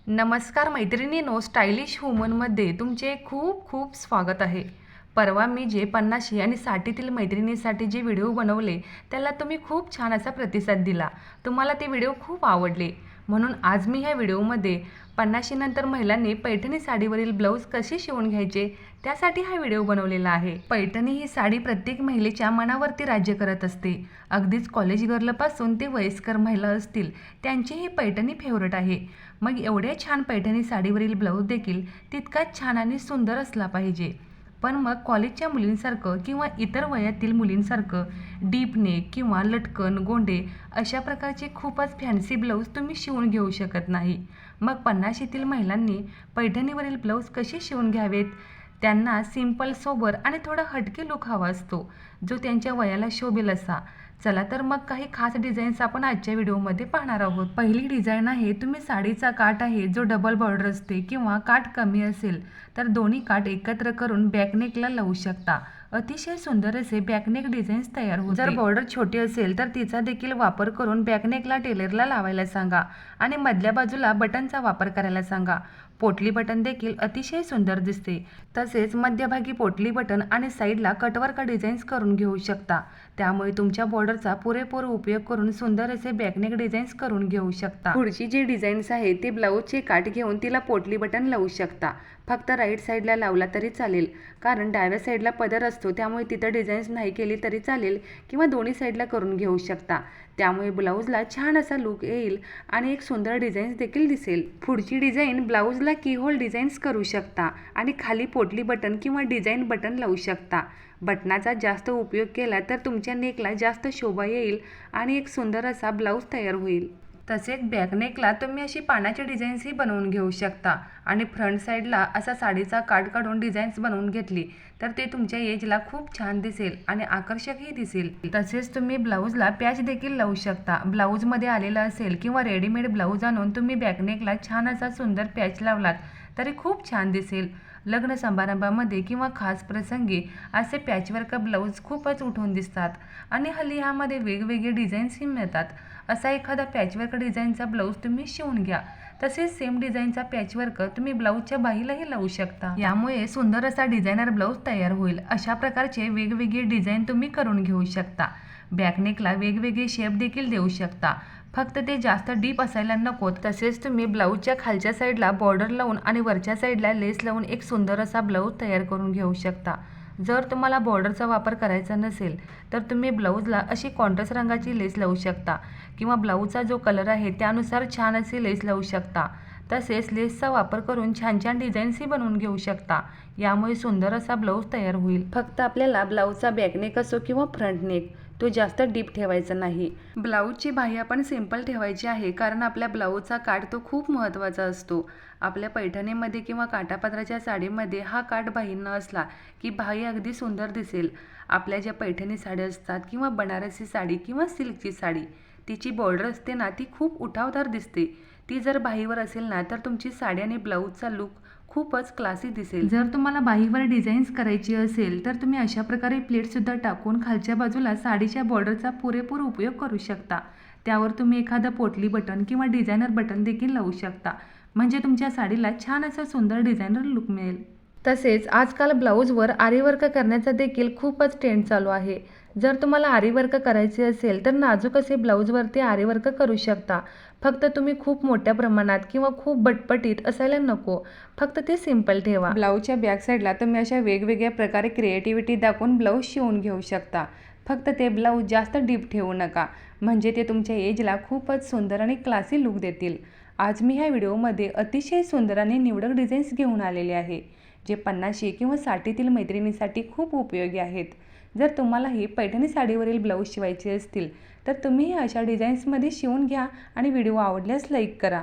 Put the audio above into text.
नमस्कार मैत्रिणींनो, स्टायलिश वुमनमध्ये तुमचे खूप खूप स्वागत आहे। परवा मी जे 50 आणि 60तील मैत्रिणींसाठी जे व्हिडिओ बनवले त्याला तुम्ही खूप छान असा प्रतिसाद दिला। तुम्हाला ते व्हिडिओ खूप आवडले, म्हणून आज मी ह्या व्हिडिओमध्ये 50 नंतर महिलांनी पैठणी साडीवरील ब्लाऊज कसे शिवून घ्यायचे त्यासाठी हा व्हिडिओ बनवलेला आहे। पैठणी ही साडी प्रत्येक महिलेच्या मनावरती राज्य करत असते। अगदीच कॉलेज गर्लपासून ते वयस्कर महिला असतील त्यांची ही पैठणी फेवरेट आहे। मग एवढ्या छान पैठणी साडीवरील ब्लाऊज देखील तितकाच छान आणि सुंदर असला पाहिजे। पण मग कॉलेजच्या मुलींसारखं किंवा इतर वयातील मुलींसारखं डीप नेक किंवा लटकन गोंडे अशा प्रकारचे खूपच फॅन्सी ब्लाऊज तुम्ही शिवून घेऊ शकत नाही। मग 50तील महिलांनी पैठणीवरील ब्लाऊज कसे शिवून घ्यावेत? त्यांना सिंपल, सोबर आणि थोडा हटके लुक हवा असतो, जो त्यांच्या वयाला शोभेल असा। चला तर मग काही खास डिझाईन्स आपण आजच्या व्हिडिओमध्ये पाहणार आहोत। पहिली डिझाईन आहे, तुम्ही साडीचा काठ आहे जो डबल बॉर्डर असते किंवा काठ कमी असेल तर दोन्ही काठ एकत्र करून बॅकनेकला लावू शकता। अतिशय सुंदर असे बॅकनेक डिझाईन्स तयार होते। जर बॉर्डर छोटी असेल तर तिचा देखील वापर करून बॅकनेकला टेलरला लावायला सांगा आणि मधल्या बाजूला बटनचा वापर करायला सांगा। पोटली बटन देखील अतिशय सुंदर दिसते। तसेच मध्यभागी पोटली बटन आणि साईडला कटवर्क डिझाईन्स करून घेऊ शकता। त्यामुळे तुमच्या बॉर्डरचा पुरेपूर उपयोग करून सुंदर असे बॅकनेक डिझाईन्स करून घेऊ शकता। पुढची जी डिझाईन्स आहे ते ब्लाऊजचे काठ घेऊन तिला पोटली बटन लावू शकता। फक्त राईट साईडला लावला तरी चालेल, कारण डाव्या साईडला पदर असतो, त्यामुळे तिथं डिझाईन्स नाही केली तरी चालेल किंवा दोन्ही साईडला करून घेऊ शकता। त्यामुळे ब्लाऊजला छान असा लुक येईल आणि एक सुंदर डिझाईन्स देखील दिसेल। पुढची डिझाईन ब्लाऊजला कीहोल डिझाईन्स करू शकता आणि खाली पोटली बटन किंवा डिझाईन बटन लावू शकता। बटनाचा जास्त उपयोग केला तर तुमच्या नेकला जास्त शोभा येईल आणि एक सुंदर असा ब्लाऊज तयार होईल। तसेच बॅकनेकला तुम्ही अशी पानाची डिझाईन्सही बनवून घेऊ शकता आणि फ्रंट साईडला असा साडीचा काठ काढून डिझाईन्स बनवून घेतली तर ते तुमच्या एजला खूप छान दिसेल आणि आकर्षकही दिसेल। तसेच तुम्ही ब्लाऊजला पॅच देखील लावू शकता। ब्लाऊजमध्ये आलेला असेल किंवा रेडीमेड ब्लाऊज आणून तुम्ही बॅकनेकला छान असा सुंदर पॅच लावलात तरी खूप छान दिसेल। लग्न समारंभामध्ये किंवा खास प्रसंगी असे पॅचवर्क ब्लाऊज खूपच उठून दिसतात आणि हल्ली ह्यामध्ये वेगवेगळे डिझाईन्सही मिळतात। असा एखादा पॅचवर्क डिझाईनचा ब्लाऊज तुम्ही शिवून घ्या। तसेच सेम डिझाईनचा पॅचवर्क तुम्ही ब्लाऊजच्या बाहीलाही लावू शकता। यामुळे सुंदर असा डिझायनर ब्लाऊज तयार होईल। अशा प्रकारचे वेगवेगळे डिझाईन तुम्ही करून घेऊ शकता। बॅकनेकला वेगवेगळे शेप देखील देऊ शकता, फक्त ते जास्त डीप असायला नको। तसेच तुम्ही ब्लाऊजच्या खालच्या साईडला बॉर्डर लावून आणि वरच्या साईडला लेस लावून एक सुंदर असा ब्लाऊज तयार करून घेऊ शकता। जर तुम्हाला बॉर्डरचा वापर करायचा नसेल तर तुम्ही ब्लाऊजला अशी कॉन्ट्रास्ट रंगाची लेस लावू शकता किंवा ब्लाऊजचा जो कलर आहे त्यानुसार छान अशी लेस लावू शकता। तसेच लेसचा वापर करून छान छान डिझाईन्सही बनवून घेऊ शकता। यामुळे सुंदर असा ब्लाऊज तयार होईल। फक्त आपल्याला ब्लाऊजचा बॅकनेक असो किंवा फ्रंट नेक तो जास्त डीप ठेवायचा नाही। ब्लाऊजची बाही आपण सिंपल ठेवायची आहे, कारण आपल्या ब्लाऊजचा काठ तो खूप महत्त्वाचा असतो। आपल्या पैठणीमध्ये किंवा काठापदराच्या साडीमध्ये हा काठ बाही न असला की बाही अगदी सुंदर दिसेल। आपल्या ज्या पैठणी साड्या असतात किंवा बनारसी साडी किंवा सिल्कची साडी, तिची बॉर्डर असते ना ती खूप उठावदार दिसते। ती जर बाहीवर असेल ना तर तुमची साडी आणि ब्लाऊजचा लुक खूपच क्लासी दिसेल। जर तुम्हाला बाहीवर डिझाईन्स करायची असेल तर तुम्ही अशा प्रकारे प्लेटसुद्धा टाकून खालच्या बाजूला साडीच्या बॉर्डरचा पुरेपूर उपयोग करू शकता। त्यावर तुम्ही एखादं पोटली बटन किंवा डिझायनर बटन देखील लावू शकता, म्हणजे तुमच्या साडीला छान असं सुंदर डिझायनर लुक मिळेल। तसेच आजकाल ब्लाऊजवर आरीवर्क करण्याचा देखील खूपच ट्रेंड चालू आहे। जर तुम्हाला आरीवर्क करायचे असेल तर नाजूक असे ब्लाऊजवरती आरीवर्क करू शकता। फक्त तुम्ही खूप मोठ्या प्रमाणात किंवा खूप बटपटीत असायला नको, फक्त ते सिंपल ठेवा। ब्लाऊजच्या बॅक साईडला तुम्ही अशा वेगवेगळ्या प्रकारे क्रिएटिव्हिटी दाखवून ब्लाऊज शिवून घेऊ शकता। फक्त ते ब्लाऊज जास्त डीप ठेवू नका, म्हणजे ते तुमच्या एजला खूपच सुंदर आणि क्लासी लुक देतील। आज मी ह्या व्हिडिओमध्ये अतिशय सुंदर आणि निवडक डिझाईन्स घेऊन आलेले आहे, जे 50 किंवा 60तील मैत्रिणींसाठी खूप उपयोगी आहेत। जर तुम्हालाही पैठणी साडीवरील ब्लाऊज शिवायचे असतील तर तुम्ही अशा डिझाईन्समध्ये शिवून घ्या आणि व्हिडिओ आवडल्यास लाईक करा।